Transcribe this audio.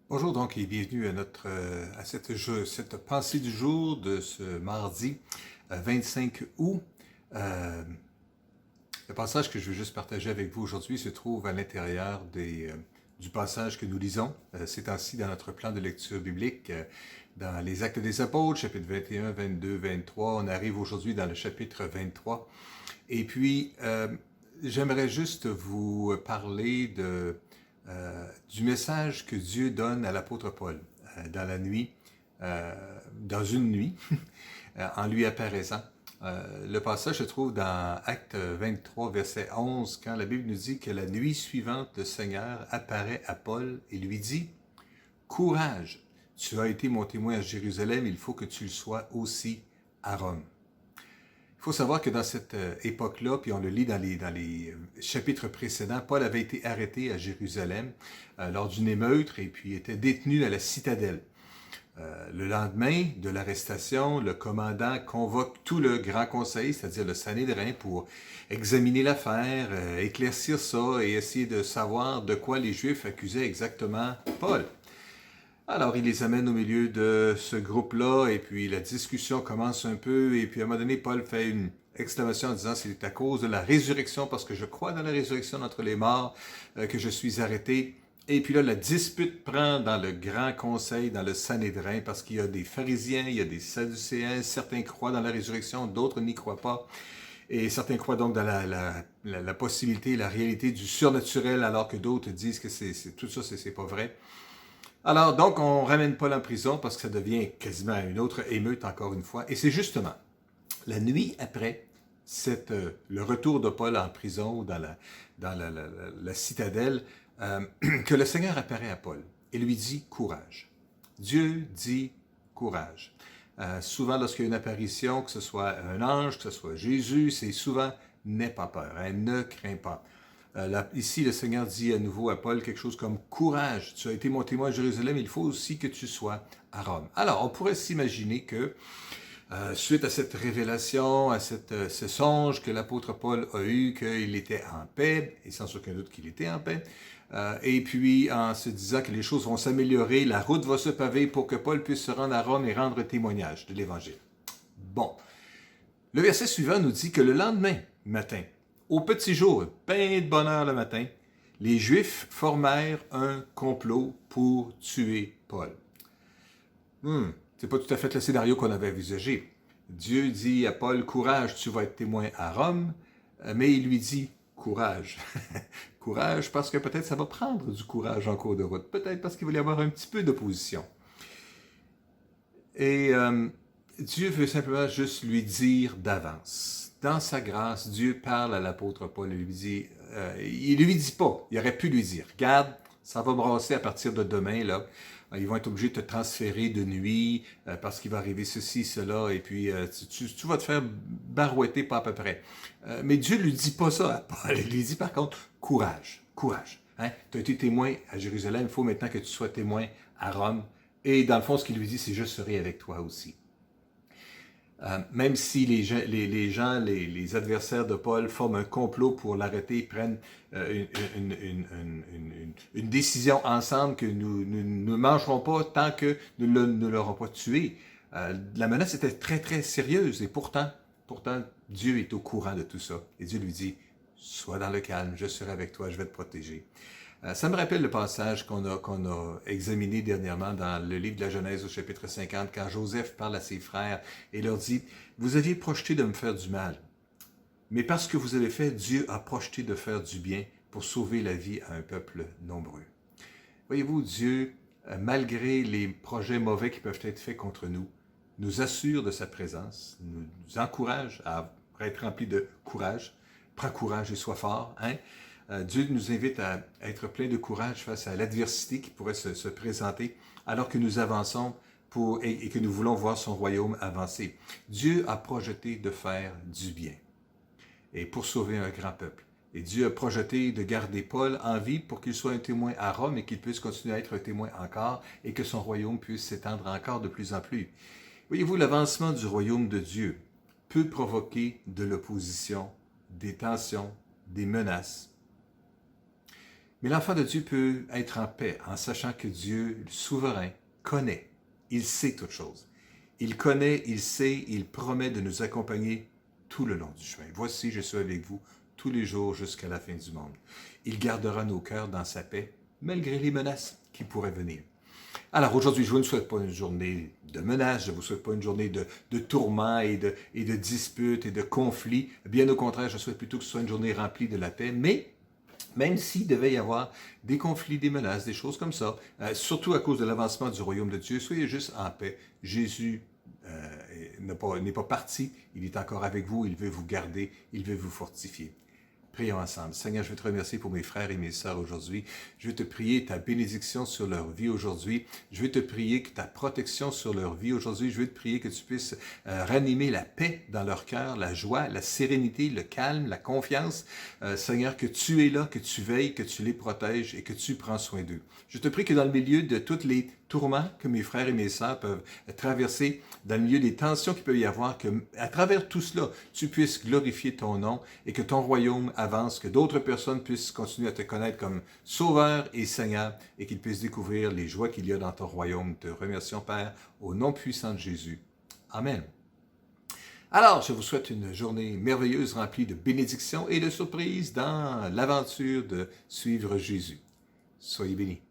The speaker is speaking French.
Bonjour donc et bienvenue à cette pensée du jour de ce mardi 25 août. Euh, le passage que je veux juste partager avec vous aujourd'hui se trouve à l'intérieur du passage que nous lisons ces temps-ci dans notre plan de lecture biblique dans les Actes des Apôtres, chapitre 21, 22, 23. On arrive aujourd'hui dans le chapitre 23. Et puis, j'aimerais juste vous parler du message que Dieu donne à l'apôtre Paul dans la nuit, dans une nuit, en lui apparaissant. Le passage se trouve dans Acte 23, verset 11, quand la Bible nous dit que la nuit suivante, le Seigneur apparaît à Paul et lui dit « Courage, tu as été mon témoin à Jérusalem, il faut que tu le sois aussi à Rome. » Il faut savoir que dans cette époque-là, puis on le lit dans les chapitres précédents, Paul avait été arrêté à Jérusalem lors d'une émeute et puis était détenu à la citadelle. Le lendemain de l'arrestation, le commandant convoque tout le grand conseil, c'est-à-dire le Sanhédrin, pour examiner l'affaire, éclaircir ça et essayer de savoir de quoi les Juifs accusaient exactement Paul. Alors, il les amène au milieu de ce groupe-là, et puis la discussion commence un peu, et puis à un moment donné, Paul fait une exclamation en disant « C'est à cause de la résurrection, parce que je crois dans la résurrection d'entre les morts, que je suis arrêté. » Et puis là, la dispute prend dans le grand conseil, dans le Sanhédrin, parce qu'il y a des pharisiens, il y a des sadducéens, certains croient dans la résurrection, d'autres n'y croient pas. Et certains croient donc dans la possibilité, la réalité du surnaturel, alors que d'autres disent que tout ça, c'est pas vrai. Alors, donc, on ramène Paul en prison parce que ça devient quasiment une autre émeute, encore une fois. Et c'est justement la nuit après le retour de Paul en prison ou dans la citadelle que le Seigneur apparaît à Paul et lui dit « Courage ». Dieu dit « Courage ». Souvent, lorsqu'il y a une apparition, que ce soit un ange, que ce soit Jésus, c'est souvent « N'aie pas peur, hein, ne crains pas ». Ici, le Seigneur dit à nouveau à Paul quelque chose comme « Courage, tu as été mon témoin à Jérusalem, il faut aussi que tu sois à Rome. » Alors, on pourrait s'imaginer que, suite à cette révélation, à ce songe que l'apôtre Paul a eu, qu'il était en paix, et sans aucun doute qu'il était en paix, et puis en se disant que les choses vont s'améliorer, la route va se paver pour que Paul puisse se rendre à Rome et rendre témoignage de l'Évangile. Bon, le verset suivant nous dit que le lendemain matin, au petit jour, pain de bonne heure le matin, les Juifs formèrent un complot pour tuer Paul. C'est pas tout à fait le scénario qu'on avait envisagé. Dieu dit à Paul, courage, tu vas être témoin à Rome, mais il lui dit, courage. Courage parce que peut-être ça va prendre du courage en cours de route, peut-être parce qu'il va y avoir un petit peu d'opposition. Et Dieu veut simplement juste lui dire d'avance. Dans sa grâce, Dieu parle à l'apôtre Paul et lui dit, il lui dit pas, il aurait pu lui dire, regarde, ça va brasser à partir de demain, là. Ils vont être obligés de te transférer de nuit parce qu'il va arriver ceci, cela, et puis tu vas te faire barouetter pas à peu près. Mais Dieu ne lui dit pas ça à Paul. Il lui dit par contre, courage, courage. Hein? Tu as été témoin à Jérusalem, il faut maintenant que tu sois témoin à Rome. Et dans le fond, ce qu'il lui dit, c'est « je serai avec toi aussi ». Même si les adversaires de Paul forment un complot pour l'arrêter, prennent une décision ensemble que nous ne mangerons pas tant que nous ne l'aurons pas tué. La menace était très, très sérieuse et pourtant, Dieu est au courant de tout ça. Et Dieu lui dit, sois dans le calme, je serai avec toi, je vais te protéger. Ça me rappelle le passage qu'on a examiné dernièrement dans le livre de la Genèse au chapitre 50, quand Joseph parle à ses frères et leur dit « Vous aviez projeté de me faire du mal, mais parce que vous avez fait, Dieu a projeté de faire du bien pour sauver la vie à un peuple nombreux. » Voyez-vous, Dieu, malgré les projets mauvais qui peuvent être faits contre nous, nous assure de sa présence, nous encourage à être remplis de courage. Prends courage et sois fort, hein? Dieu nous invite à être plein de courage face à l'adversité qui pourrait se présenter alors que nous avançons et que nous voulons voir son royaume avancer. Dieu a projeté de faire du bien et pour sauver un grand peuple. Et Dieu a projeté de garder Paul en vie pour qu'il soit un témoin à Rome et qu'il puisse continuer à être un témoin encore et que son royaume puisse s'étendre encore de plus en plus. Voyez-vous, l'avancement du royaume de Dieu peut provoquer de l'opposition, des tensions, des menaces. Mais l'enfant de Dieu peut être en paix en sachant que Dieu, le souverain, connaît. Il sait toutes choses. Il connaît, il sait, il promet de nous accompagner tout le long du chemin. Voici, je suis avec vous tous les jours jusqu'à la fin du monde. Il gardera nos cœurs dans sa paix, malgré les menaces qui pourraient venir. Alors aujourd'hui, je ne vous souhaite pas une journée de menaces, je ne vous souhaite pas une journée de tourments et de disputes et de conflits. Bien au contraire, je souhaite plutôt que ce soit une journée remplie de la paix, mais même s'il devait y avoir des conflits, des menaces, des choses comme ça, surtout à cause de l'avancement du royaume de Dieu, soyez juste en paix. Jésus n'est pas parti, il est encore avec vous, il veut vous garder, il veut vous fortifier. Prions ensemble. Seigneur, je veux te remercier pour mes frères et mes sœurs aujourd'hui. Je veux te prier ta bénédiction sur leur vie aujourd'hui. Je veux te prier que ta protection sur leur vie aujourd'hui. Je veux te prier que tu puisses ranimer la paix dans leur cœur, la joie, la sérénité, le calme, la confiance. Seigneur, que tu es là, que tu veilles, que tu les protèges et que tu prends soin d'eux. Je te prie que dans le milieu de tous les tourments que mes frères et mes sœurs peuvent traverser, dans le milieu des tensions qu'il peut y avoir, que à travers tout cela, tu puisses glorifier ton nom et que ton royaume avance, que d'autres personnes puissent continuer à te connaître comme Sauveur et Seigneur et qu'ils puissent découvrir les joies qu'il y a dans ton royaume. Te remercions, Père, au nom puissant de Jésus. Amen. Alors, je vous souhaite une journée merveilleuse remplie de bénédictions et de surprises dans l'aventure de suivre Jésus. Soyez bénis.